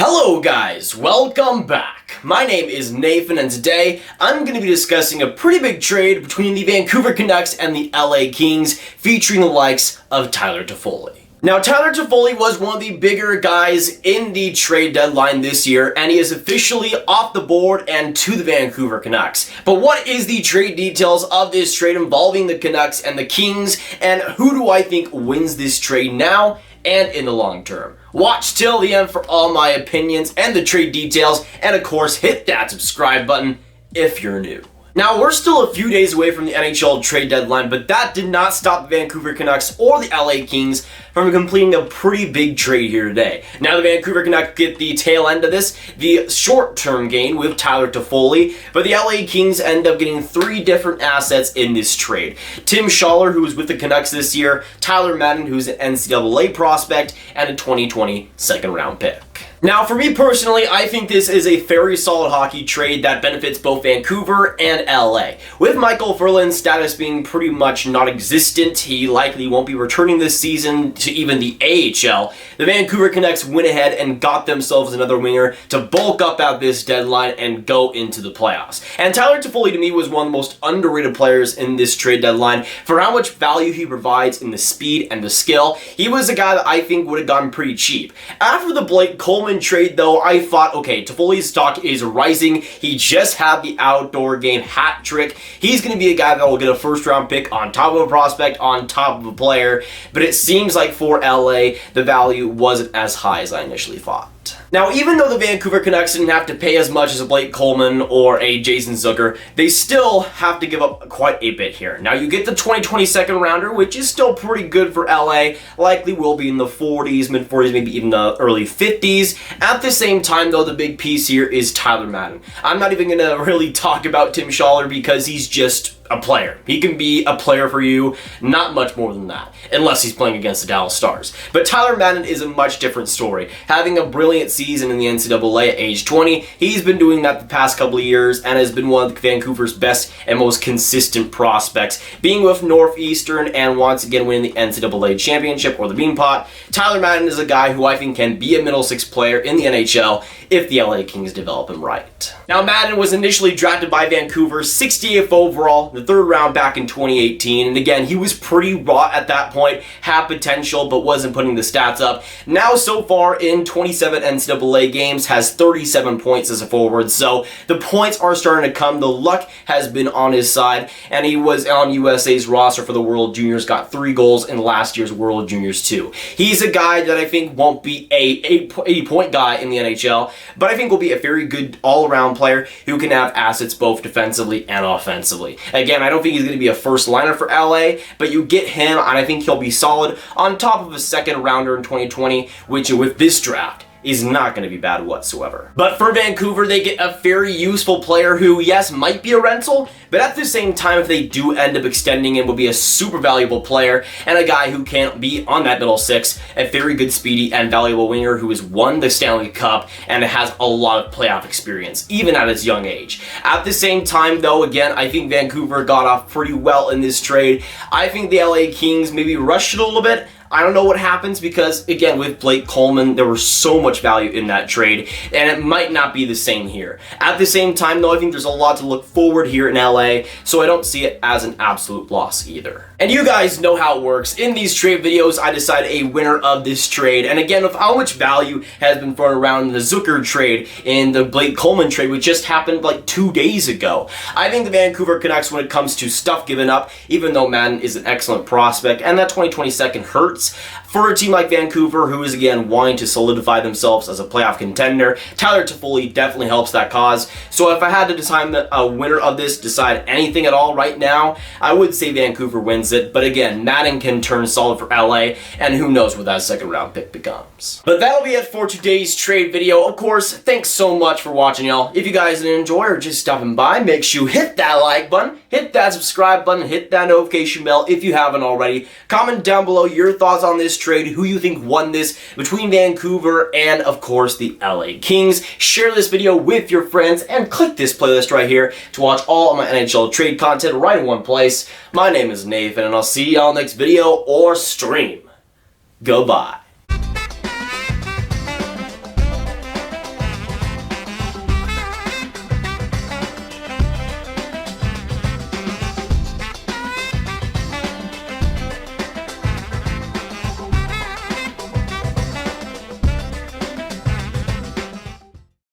Hello guys, welcome back. My name is Nathan and today I'm going to be discussing a pretty big trade between the Vancouver Canucks and the LA Kings featuring the likes of Tyler Toffoli. Now, Tyler Toffoli was one of the bigger guys in the trade deadline this year, and he is officially off the board and to the Vancouver Canucks. But what is the trade details of this trade involving the Canucks and the Kings, and who do I think wins this trade now and in the long term? Watch till the end for all my opinions and the trade details, and of course hit that subscribe button if you're new. Now, we're still a few days away from the NHL trade deadline, but that did not stop the Vancouver Canucks or the LA Kings from completing a pretty big trade here today. Now, the Vancouver Canucks get the tail end of this, the short-term gain with Tyler Toffoli, but the LA Kings end up getting three different assets in this trade. Tim Schaller, who was with the Canucks this year, Tyler Madden, who's an NCAA prospect, and a 2020 second-round pick. Now, for me personally, I think this is a very solid hockey trade that benefits both Vancouver and LA. With Michael Ferland's status being pretty much non-existent, he likely won't be returning this season to even the AHL, the Vancouver Canucks went ahead and got themselves another winger to bulk up at this deadline and go into the playoffs. And Tyler Toffoli, to me, was one of the most underrated players in this trade deadline for how much value he provides in the speed and the skill. He was a guy that I think would have gotten pretty cheap. After the Blake Coleman trade, though, I thought, okay, Toffoli's stock is rising. He just had the outdoor game hat trick. He's going to be a guy that will get a first-round pick on top of a prospect, on top of a player, but it seems like for LA, the value wasn't as high as I initially thought. Now, even though the Vancouver Canucks didn't have to pay as much as a Blake Coleman or a Jason Zucker, they still have to give up quite a bit here. Now, you get the 2020 second rounder, which is still pretty good for LA, likely will be in the 40s, mid-40s, maybe even the early 50s. At the same time, though, the big piece here is Tyler Madden. I'm not even going to really talk about Tim Schaller because he's just a player. He can be a player for you, not much more than that, unless he's playing against the Dallas Stars. But Tyler Madden is a much different story. Having a brilliant season in the NCAA at age 20, he's been doing that the past couple of years and has been one of Vancouver's best and most consistent prospects. Being with Northeastern and once again winning the NCAA championship or the Beanpot, Tyler Madden is a guy who I think can be a middle six player in the NHL if the LA Kings develop him right. Now, Madden was initially drafted by Vancouver, 68th overall, the third round back in 2018, and again, he was pretty raw at that point, had potential, but wasn't putting the stats up. Now, so far in 27 NCAA games, has 37 points as a forward, so the points are starting to come, the luck has been on his side, and he was on USA's roster for the World Juniors, got 3 goals in last year's World Juniors too. He's a guy that I think won't be a 80-point guy in the NHL, but I think will be a very good all-around player who can have assets both defensively and offensively. Again, I don't think he's going to be a first liner for LA, but you get him, and I think he'll be solid on top of a second rounder in 2020, which with this draft is not going to be bad whatsoever. But for Vancouver, they get a very useful player who, yes, might be a rental, but at the same time, if they do end up extending him, will be a super valuable player and a guy who can be on that middle six, a very good speedy and valuable winger who has won the Stanley Cup and has a lot of playoff experience, even at his young age. At the same time, though, again, I think Vancouver got off pretty well in this trade. I think the LA Kings maybe rushed it a little bit. I don't know what happens because, again, with Blake Coleman, there was so much value in that trade, and it might not be the same here. At the same time, though, I think there's a lot to look forward here in LA, so I don't see it as an absolute loss either. And you guys know how it works. In these trade videos, I decide a winner of this trade, and again, with how much value has been thrown around in the Zucker trade, in the Blake Coleman trade, which just happened like 2 days ago, I think the Vancouver Canucks, when it comes to stuff given up, even though Madden is an excellent prospect, and that 2020 second hurts, for a team like Vancouver, who is again wanting to solidify themselves as a playoff contender, Tyler Toffoli definitely helps that cause. So if I had to decide a winner of this, decide anything at all right now, I would say Vancouver wins it. But again, Madden can turn solid for LA, and who knows what that second round pick becomes. But that'll be it for today's trade video. Of course, thanks so much for watching, y'all. If you guys did enjoy or just stopping by, make sure you hit that like button, hit that subscribe button, hit that notification bell if you haven't already. Comment down below your thoughts on this trade, who you think won this between Vancouver and, of course, the LA Kings. Share this video with your friends and click this playlist right here to watch all of my NHL trade content right in one place. My name is Nathan, and I'll see y'all next video or stream. Goodbye.